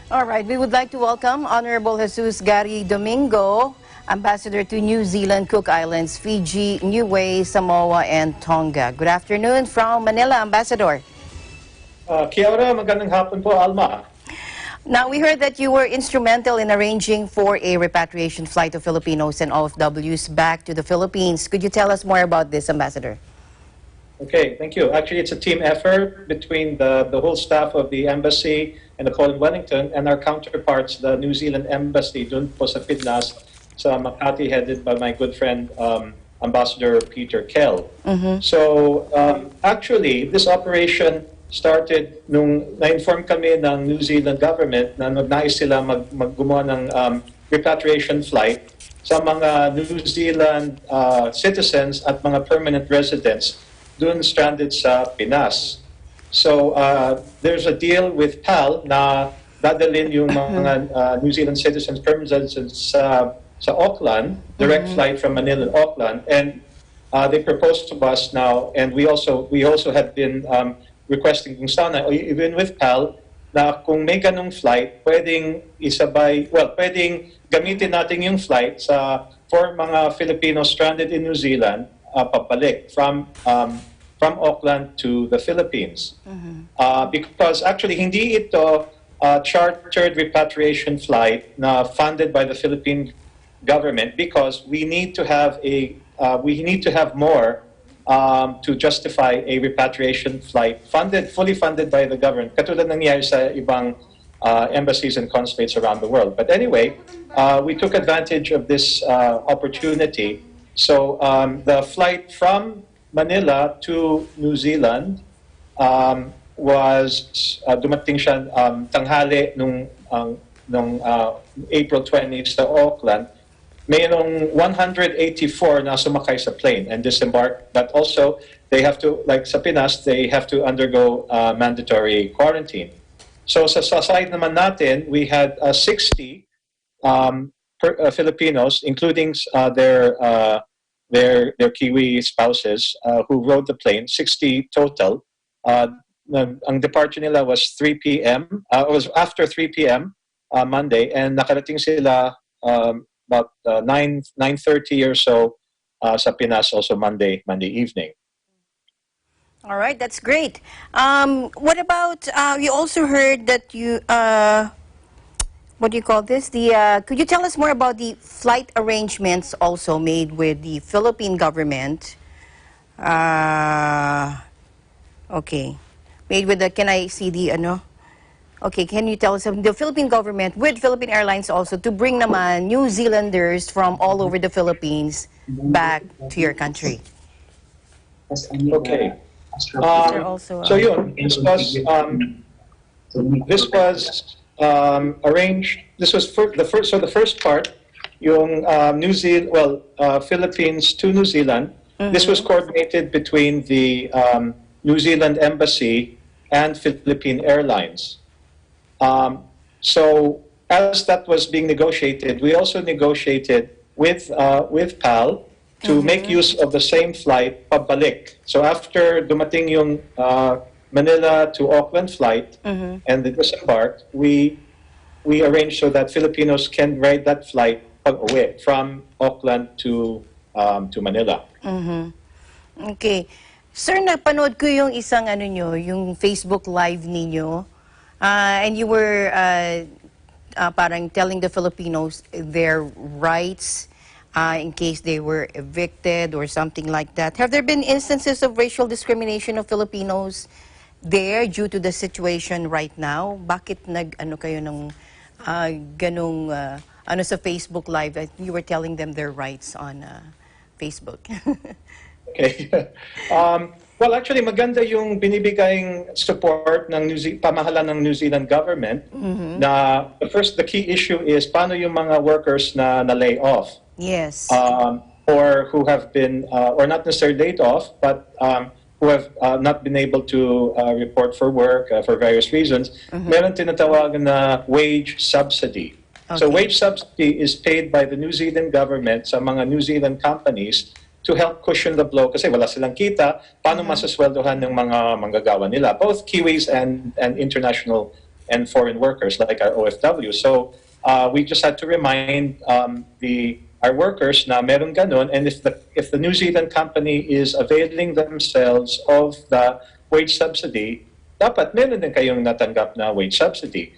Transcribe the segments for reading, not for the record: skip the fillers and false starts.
All right, we would like to welcome Honorable Jesus Gary Domingo, Ambassador to New Zealand, Cook Islands, Fiji, Niue, Samoa, and Tonga. Good afternoon from Manila, Ambassador. Kia ora, magandang hapon po, Alma. Now, we heard that you were instrumental in arranging for a repatriation flight of Filipinos and OFWs back to the Philippines. Could you tell us more about this, Ambassador? Okay, thank you. Actually, it's a team effort between the whole staff of the embassy and the Port of Wellington and our counterparts, the New Zealand embassy dun po sa Pinas, sa Makati, headed by my good friend, Ambassador Peter Kell. So, actually, this operation started nung na-inform kami ng New Zealand government na nagnais sila maggumawa ng repatriation flight sa mga New Zealand citizens at mga permanent residents dun stranded sa Pinas. So there's a deal with PAL na dadalhin yung mga New Zealand citizens, permanent residents sa Auckland, direct flight from Manila and Auckland, and they proposed to us now, and we also had been requesting kung sana, even with PAL, na kung may ganong flight, pwedeng gamitin natin yung flight for mga Filipinos stranded in New Zealand, pabalik from Auckland to the Philippines. Because actually, hindi ito chartered repatriation flight na funded by the Philippine government, because we need to have more to justify a repatriation flight fully funded by the government, katulad nangyari sa ibang embassies and consulates around the world. But anyway, we took advantage of this opportunity. So the flight from Manila to New Zealand was dumating siya tanghali nung April 20 sa Auckland. Mayroong 184 na sumakay sa plane and disembarked, but also they have to, like sa Pinas, they have to undergo mandatory quarantine. So sa side naman natin, we had 60 Filipinos, including their Kiwi spouses who rode the plane, 60 total. Ang departure nila was 3 p.m. It was after 3 p.m. Monday, and nakarating sila about 9:30 or so sa Pinas also Monday evening. All right, that's great. What about, we also heard that you, what do you call this? Could you tell us more about the flight arrangements also made with the Philippine government? Okay. Made with the, can I see the, ano? Okay, can you tell us the Philippine government with Philippine Airlines also to bring naman New Zealanders from all over the Philippines back to your country? Okay. So yun, this was arranged. This was the first part, yung Philippines to New Zealand. This was coordinated between the New Zealand Embassy and Philippine Airlines. So as that was being negotiated, we also negotiated with PAL to make use of the same flight pabalik. So after dumating yung Manila to Auckland flight and they disembarked, we arranged so that Filipinos can ride that flight pag-uwi from Auckland to Manila. Okay. Sir, napanood ko yung isang yung Facebook Live ninyo. And you were parang telling the Filipinos their rights in case they were evicted or something like that. Have there been instances of racial discrimination of Filipinos there due to the situation right now? Bakit kayo ng ganong sa Facebook Live? You were telling them their rights on Facebook. Okay. Well, actually, maganda yung binibigayng support ng pamahalaan ng New Zealand government. Na the key issue is paano yung mga workers na lay off. Yes. Or who have been, or not necessarily laid off, but who have not been able to report for work for various reasons. Meron tinatawagan na wage subsidy. Okay. So wage subsidy is paid by the New Zealand government sa mga New Zealand companies to help cushion the blow kasi wala silang kita, paano masasweldohan ng mga manggagawa nila, both Kiwis and international and foreign workers like our OFW. So we just had to remind our workers na meron ganun, and if the New Zealand company is availing themselves of the wage subsidy, dapat meron din kayong natanggap na wage subsidy.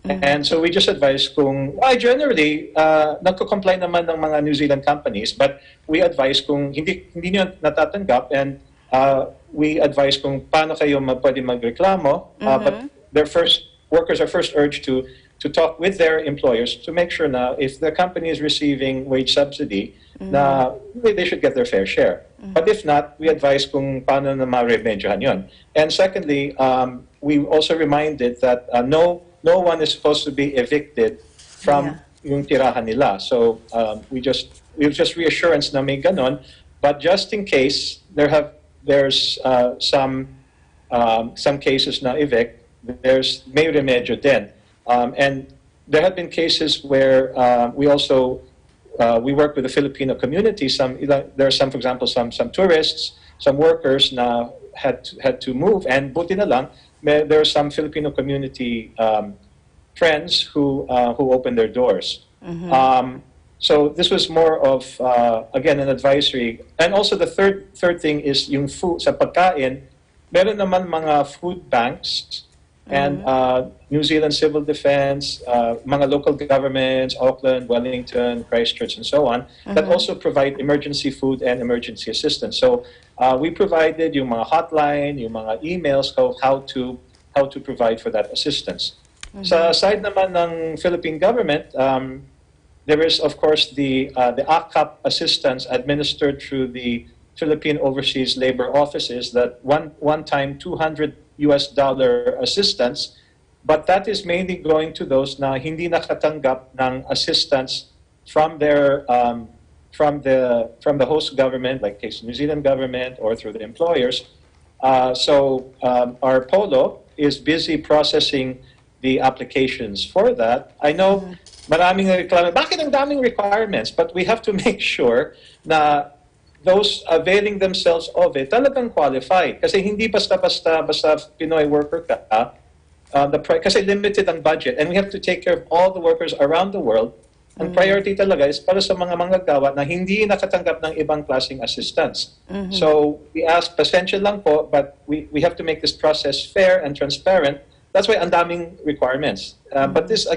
And so we just advise kung, generally, nagko-comply naman ng mga New Zealand companies, but we advise kung hindi nyo natatanggap, and we advise kung paano kayo pwede magreklamo, but workers are first urged to talk with their employers to make sure na if the company is receiving wage subsidy, na they should get their fair share. But if not, we advise kung paano na ma-remedyohan yun. And secondly, we also reminded that no one is supposed to be evicted from yung tirahan nila. So we just reassurance na may ganon, but just in case there's some cases na evict, may remedyo din. And there have been cases where we work with the Filipino community. There are some, for example, some tourists, some workers na had to move, and buti na lang, there are some Filipino community friends who opened their doors. So this was more of again an advisory, and also the third thing is yung food sa pagkain. Meron naman mga food banks. And New Zealand Civil Defense, mga local governments, Auckland, Wellington, Christchurch, and so on, that also provide emergency food and emergency assistance. So we provided yung mga hotline, yung mga emails of how to provide for that assistance. Sa side naman ng Philippine government, there is of course the ACAP assistance administered through the Philippine Overseas Labor Offices, that one-time $200 assistance, but that is mainly going to those na hindi nakatanggap ng assistance from the host government, like case New Zealand government, or through the employers. So our Polo is busy processing the applications for that. I know maraming reklamo, bakit ang daming requirements? But we have to make sure na those availing themselves of it talagang qualified. Kasi hindi basta Pinoy worker ka, kasi limited ang budget, and we have to take care of all the workers around the world. Ang priority talaga is para sa mga manggagawa na hindi nakatanggap ng ibang klaseng assistance. So we ask, pasensya lang po, but we have to make this process fair and transparent. That's why ang daming requirements. But these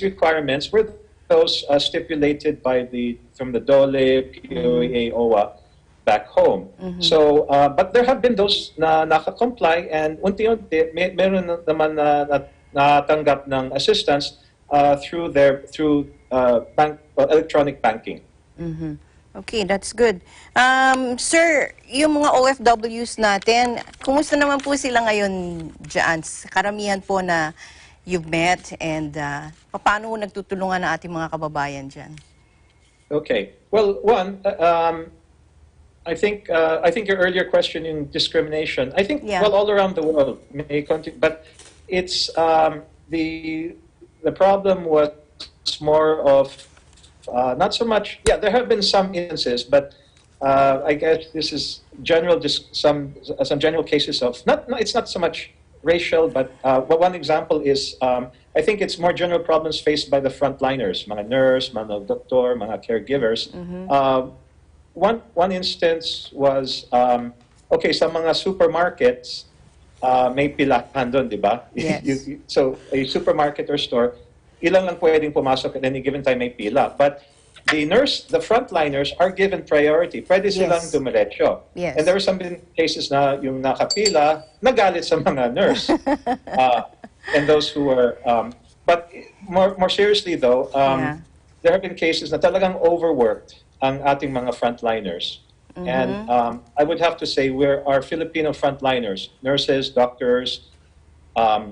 requirements were those stipulated from the DOLE, POA, OWA back home. So, but there have been those na naka-comply, and unti-unti meron naman na natanggap ng assistance through electronic banking. Okay, that's good. Sir, yung mga OFWs natin, kumusta naman po sila ngayon dyan? Karamihan po na you've met, and paano nagtutulungan ang ating mga kababayan dyan? Okay. Well, one, I think your earlier question in discrimination, I think, well, all around the world, but it's the problem was more of not so much. Yeah, there have been some instances, but I guess this is some general cases of it's not so much racial, but one example is I think it's more general problems faced by the frontliners, mga nurse, mga doctor, mga caregivers. One instance was okay, sa mga supermarkets may pilahan doon, di ba? Yes. So a supermarket or store, ilang lang pwedeng pumasok at any given time may pila. But the frontliners are given priority. Pwede silang dumiretso. Yes. And there were some cases na yung nakapila, nagalit sa mga nurse. And those who were, but more seriously though, there have been cases na talagang overworked ang ating mga frontliners. And I would have to say our Filipino frontliners, nurses, doctors,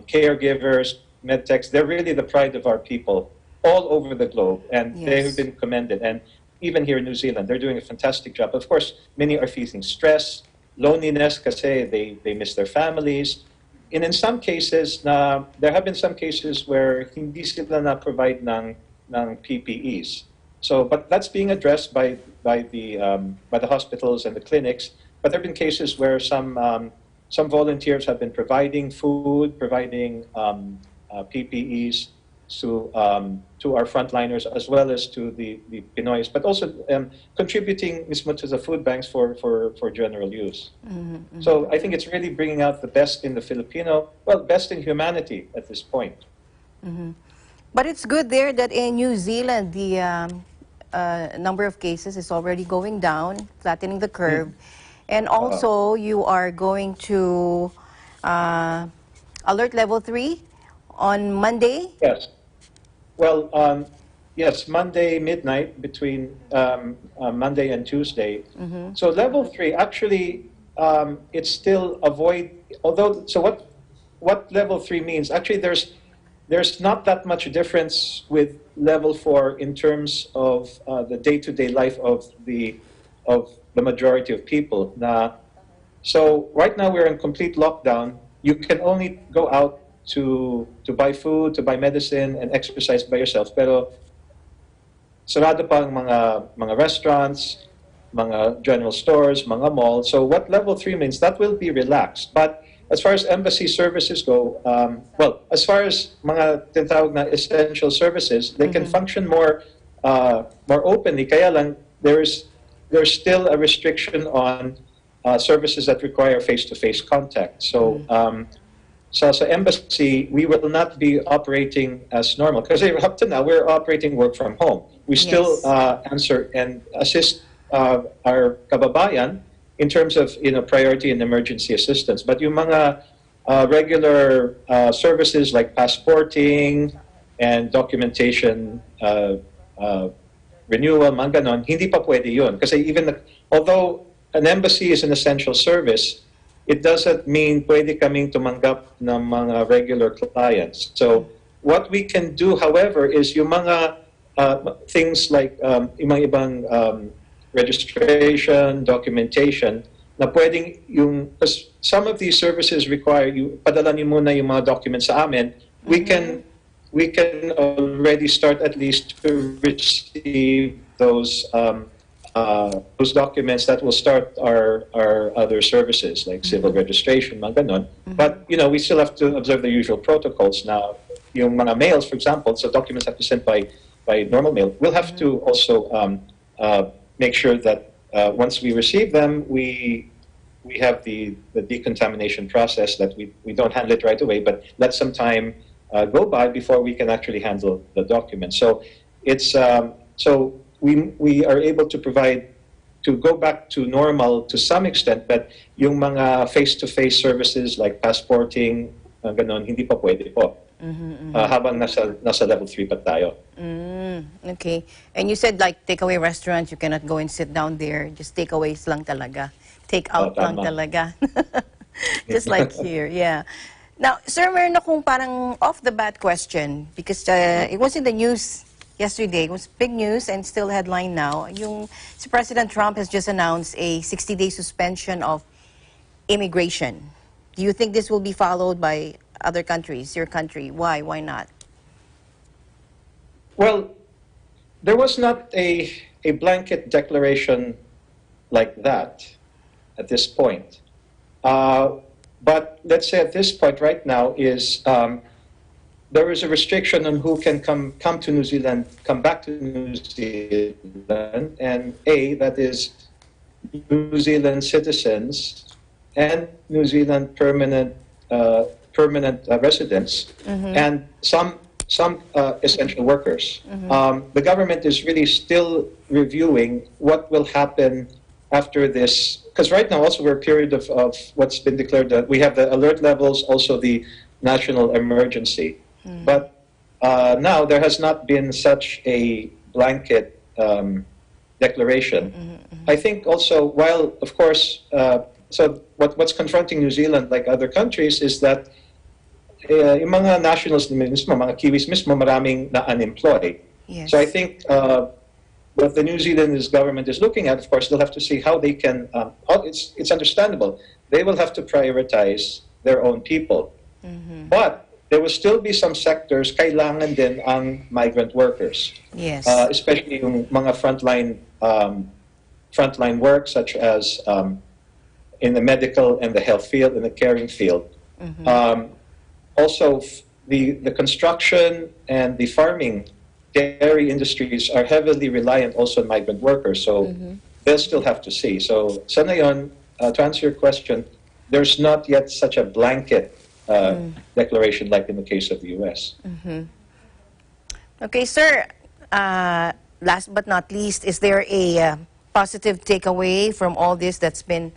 caregivers, medtechs, they're really the pride of our people all over the globe, and they have been commended. And even here in New Zealand, they're doing a fantastic job. Of course, many are facing stress, loneliness, kasi they miss their families. And in some cases, there have been some cases where hindi sila na-provide ng PPEs. So, but that's being addressed by the hospitals and the clinics. But there have been cases where some volunteers have been providing food, providing PPEs to our frontliners as well as to the Pinoys, but also contributing mismo to the food banks for general use. So I think it's really bringing out the best in the Filipino, well, best in humanity at this point. But it's good there that in New Zealand, the number of cases is already going down, flattening the curve. And also, you are going to alert level 3 on Monday? Yes. Well, yes, Monday midnight between Monday and Tuesday. So level 3, actually, it's still avoid, although, so what level 3 means, actually there's not that much difference with level 4 in terms of the day-to-day life of the majority of people. So right now we're in complete lockdown. You can only go out to buy food, to buy medicine, and exercise by yourself. Pero sarado pa ang mga restaurants, mga general stores, mga malls. So what level 3 means, that will be relaxed. But as far as embassy services go, well, as far as mga tinatawag na essential services, they can function more openly. Kaya lang, there's still a restriction on services that require face-to-face contact. So, so embassy, we will not be operating as normal because up to now we're operating work from home. We still answer and assist our kababayan in terms of priority and emergency assistance. But yung mga regular services like passporting and documentation renewal, mga ganon, hindi pa pwede yun. Kasi even although an embassy is an essential service, it doesn't mean pwede kaming tumanggap ng mga regular clients. So what we can do, however, is yung mga things like yung mga ibang registration, documentation, na pwedeng yung, some of these services require you, padala niyo muna yung mga documents sa amin, we can already start at least to receive those documents that will start our other services like civil registration, mga ganon. But we still have to observe the usual protocols. Now, yung mga mails, for example, so documents have to send by normal mail. We'll have to also make sure that once we receive them, we have the decontamination process, that we don't handle it right away, but let some time go by before we can actually handle the document. So it's so we are able to provide, to go back to normal to some extent, but yung mga face-to-face services like passporting, ganon, hindi pa pwede po. Habang nasa level 3 pa tayo. Okay. And you said like takeaway restaurants, you cannot go and sit down there. Just takeaways lang talaga. Take out lang talaga. Just like here, yeah. Now, sir, meron akong parang off-the-bat question because it was in the news yesterday. It was big news and still headline now. Si President Trump has just announced a 60-day suspension of immigration. Do you think this will be followed by other countries, your country? Why? Why not? Well, there was not a blanket declaration like that at this point. But let's say at this point right now is there is a restriction on who can come to New Zealand, come back to New Zealand, and that is New Zealand citizens and New Zealand permanent residents, and some essential workers. The government is really still reviewing what will happen after this, because right now also we're a period of what's been declared, we have the alert levels, also the national emergency. But now there has not been such a blanket declaration. I think also, while of course, so what's confronting New Zealand like other countries is that yung mga nationals mismo, mga Kiwis mismo, maraming na unemployed. Yes. So I think what the New Zealandese government is looking at, of course, they'll have to see how they can, it's understandable, they will have to prioritize their own people. But there will still be some sectors, kailangan din ang migrant workers. Yes. Especially yung mga frontline work, such as in the medical and the health field, in the caring field. Also, the construction and the farming dairy industries are heavily reliant also on migrant workers. So they'll still have to see. So sa ngayon, to answer your question, there's not yet such a blanket declaration like in the case of the U.S. Okay, sir. Last but not least, is there a positive takeaway from all this that's been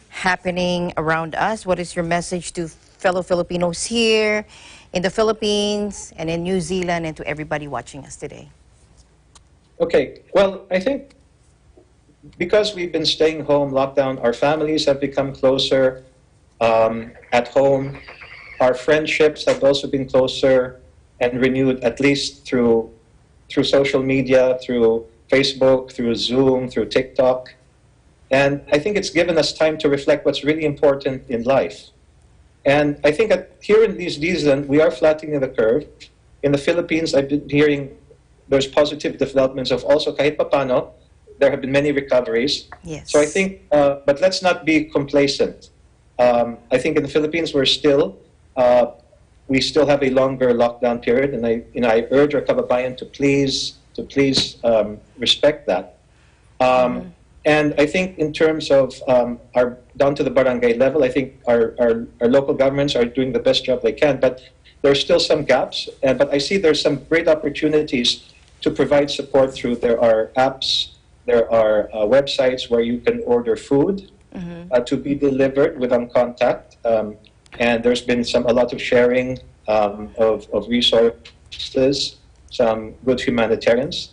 happening around us? What is your message to fellow Filipinos here in the Philippines and in New Zealand and to everybody watching us today? Okay, well, I think because we've been staying home, lockdown, our families have become closer at home. Our friendships have also been closer and renewed, at least through social media, through Facebook, through Zoom, through TikTok. And I think it's given us time to reflect what's really important in life. And I think here in New Zealand, we are flattening the curve. In the Philippines, I've been hearing there's positive developments of also kahit papano, there have been many recoveries. Yes. So I think, but let's not be complacent. I think in the Philippines, we still have a longer lockdown period, and I urge our kababayan to please respect that. And I think in terms of our down to the barangay level, I think our local governments are doing the best job they can, but there's still some gaps. But I see there's some great opportunities to provide support through. There are apps, there are websites where you can order food to be delivered without contact. And there's been a lot of sharing of resources, some good humanitarians.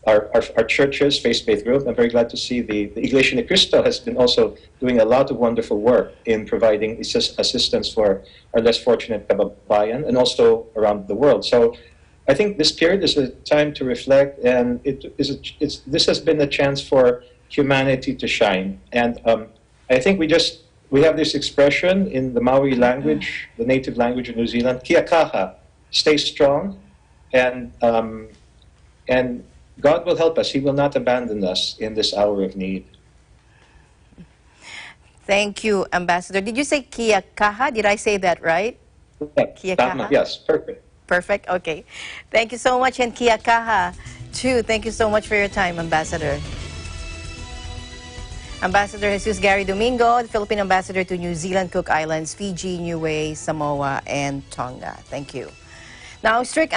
Our churches, faith-based group, I'm very glad to see the Iglesia ni Cristo has been also doing a lot of wonderful work in providing assistance for our less fortunate kababayan and also around the world. So I think this period is a time to reflect, and this has been a chance for humanity to shine. And I think we have this expression in the Maori language, the native language of New Zealand, kia kaha, stay strong, and God will help us. He will not abandon us in this hour of need. Thank you, Ambassador. Did you say kia kaha? Did I say that right? Kia Tama, kaha? yes, perfect. Perfect. Okay. Thank you so much, and kia kaha too. Thank you so much for your time, Ambassador. Ambassador Jesus Gary Domingo, the Philippine Ambassador to New Zealand, Cook Islands, Fiji, Niue, Samoa, and Tonga. Thank you. Now, strict